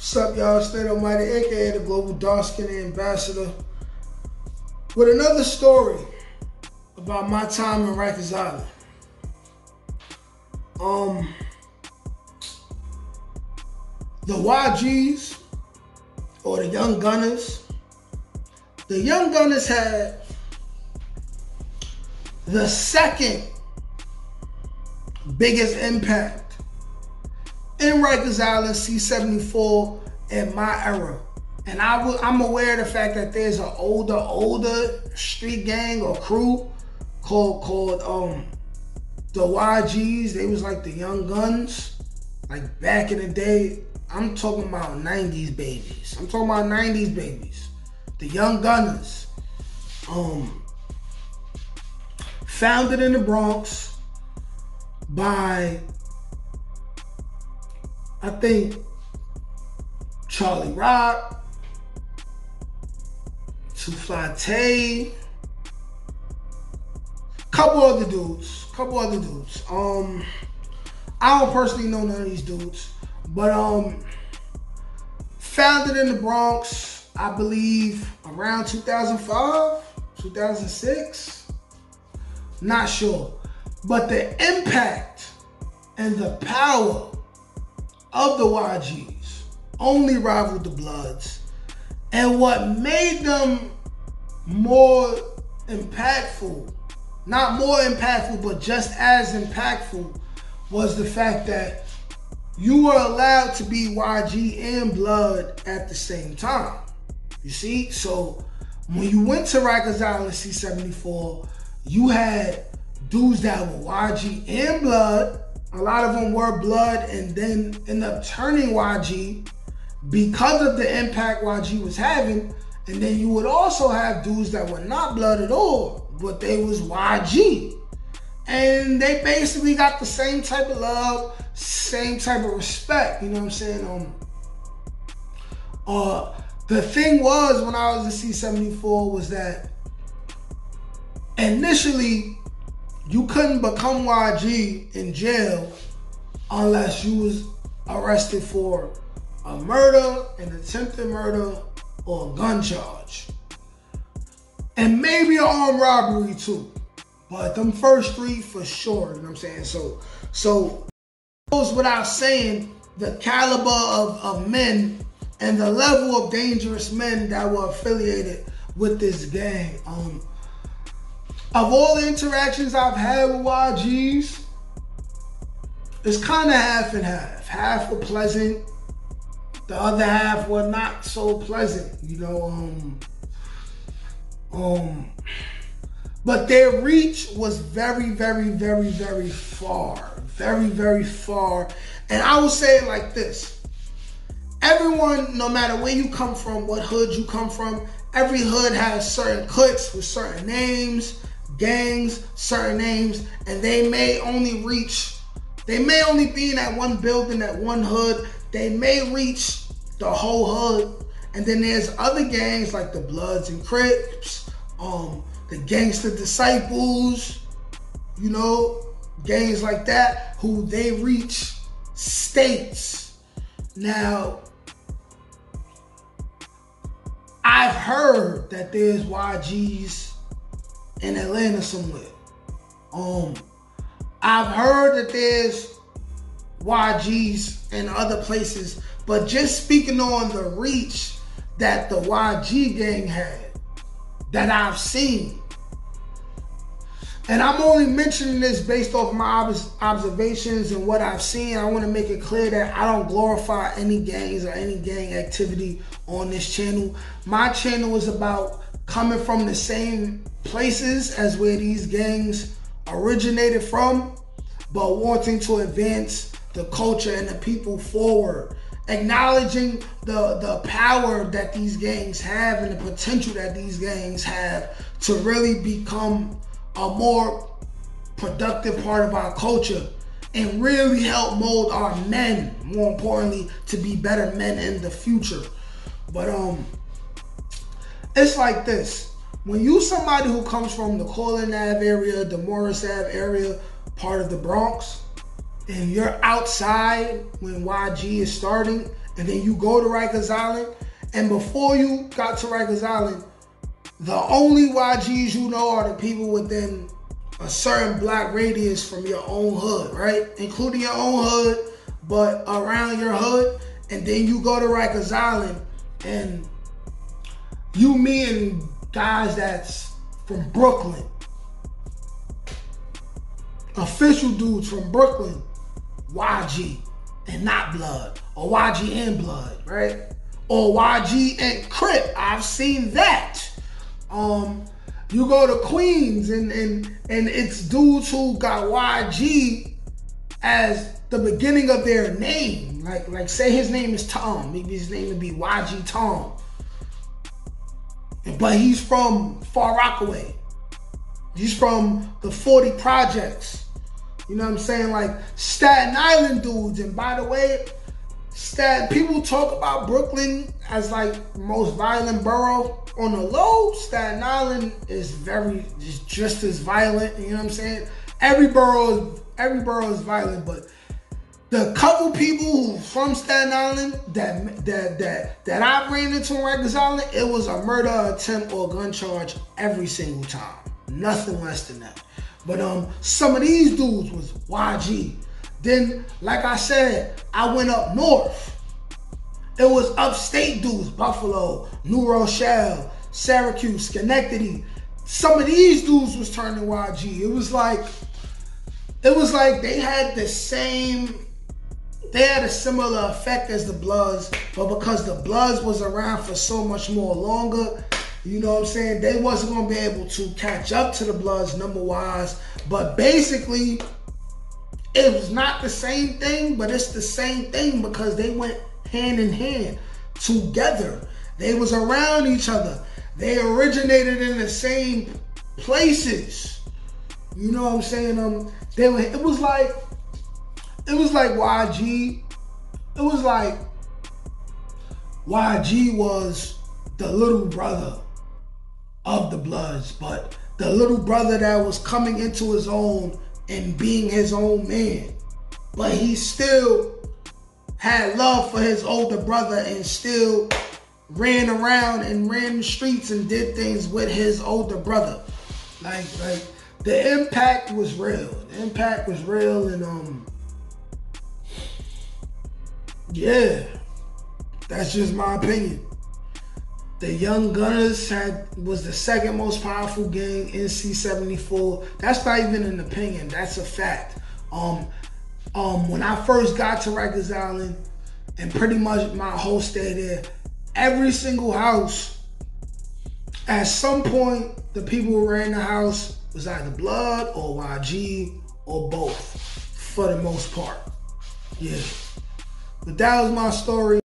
What's up, y'all? State Almighty, aka the Global Dark Skin Ambassador, with another story about my time in Rikers Island. The YGs, or the Young Gunnaz, the Young Gunnaz had the second biggest impact in Rikers Island, C-74, in my era. And I'm aware of the fact that there's an older street gang or crew called the YGs. They was like the Young Guns, like back in the day. I'm talking about 90s babies. The Young Gunnaz. Founded in the Bronx by, I think, Charlie Rock, Two Fly Tay, couple other dudes. I don't personally know none of these dudes, but founded in the Bronx, I believe around 2005, 2006, not sure. But the impact and the power of the YGs only rivaled the Bloods. And what made them more impactful, not more impactful, but just as impactful, was the fact that you were allowed to be YG and Blood at the same time. You see? So when you went to Rikers Island C-74, you had dudes that were YG and Blood. A lot of them were Blood and then ended up turning YG because of the impact YG was having. And then you would also have dudes that were not Blood at all, but they was YG. And they basically got the same type of love, same type of respect, you know what I'm saying? The thing was, when I was in C-74, was that initially you couldn't become YG in jail unless you was arrested for a murder, an attempted murder, or a gun charge. And maybe an armed robbery too. But them first three for sure, you know what I'm saying? So it goes without saying the caliber of men and the level of dangerous men that were affiliated with this gang. Of all the interactions I've had with YGs, it's kind of half and half. Half were pleasant, the other half were not so pleasant, you know. But their reach was very, very, very, very far. Very, very far. And I will say it like this. Everyone, no matter where you come from, what hood you come from, every hood has certain cliques with certain names, gangs, certain names, and they may only be in that one building, that one hood. They may reach the whole hood. And then there's other gangs like the Bloods and Crips, the Gangster Disciples, you know, gangs like that, who they reach states. Now, I've heard that there's YGs in Atlanta somewhere. I've heard that there's YGs in other places, but just speaking on the reach that the YG gang had, that I've seen. And I'm only mentioning this based off my observations and what I've seen. I want to make it clear that I don't glorify any gangs or any gang activity on this channel. My channel is about coming from the same places as where these gangs originated from, but wanting to advance the culture and the people forward. Acknowledging the power that these gangs have and the potential that these gangs have to really become a more productive part of our culture and really help mold our men, more importantly, to be better men in the future. But it's like this. When you somebody who comes from the Corlin Ave area, the Morris Ave area, part of the Bronx, and you're outside when YG is starting, and then you go to Rikers Island, and before you got to Rikers Island, the only YGs you know are the people within a certain block radius from your own hood, right? Including your own hood, but around your hood. And then you go to Rikers Island and you meeting guys that's from Brooklyn. Official dudes from Brooklyn, YG and not Blood, or YG and Blood, right? Or YG and Crip. I've seen that. You go to Queens and it's dudes who got YG as the beginning of their name. Like say his name is Tom. Maybe his name would be YG Tom. But he's from Far Rockaway. He's from the 40 projects. You know what I'm saying? Like Staten Island dudes. And by the way, people talk about Brooklyn as like the most violent borough. On the low, Staten Island is just as violent. You know what I'm saying? Every borough is violent, but the couple people from Staten Island that I ran into on Rikers Island, it was a murder attempt or gun charge every single time. Nothing less than that. But some of these dudes was YG. Then, like I said, I went up north. It was upstate dudes, Buffalo, New Rochelle, Syracuse, Schenectady. Some of these dudes was turning YG. It was like they had a similar effect as the Bloods, but because the Bloods was around for so much more longer, you know what I'm saying, they wasn't gonna be able to catch up to the Bloods number-wise. But basically, it was not the same thing, but it's the same thing because they went hand in hand together. They was around each other. They originated in the same places. You know what I'm saying? It was like YG. It was like YG was the little brother of the Bloods, but the little brother that was coming into his own and being his own man. But he still had love for his older brother and still ran around and ran the streets and did things with his older brother. Like the impact was real. The impact was real, and yeah, that's just my opinion. The Young Gunnaz was the second most powerful gang in C-74. That's not even an opinion, that's a fact. When I first got to Rikers Island, and pretty much my whole stay there, every single house, at some point, the people who ran the house was either Blood or YG or both, for the most part. Yeah. But that was my story.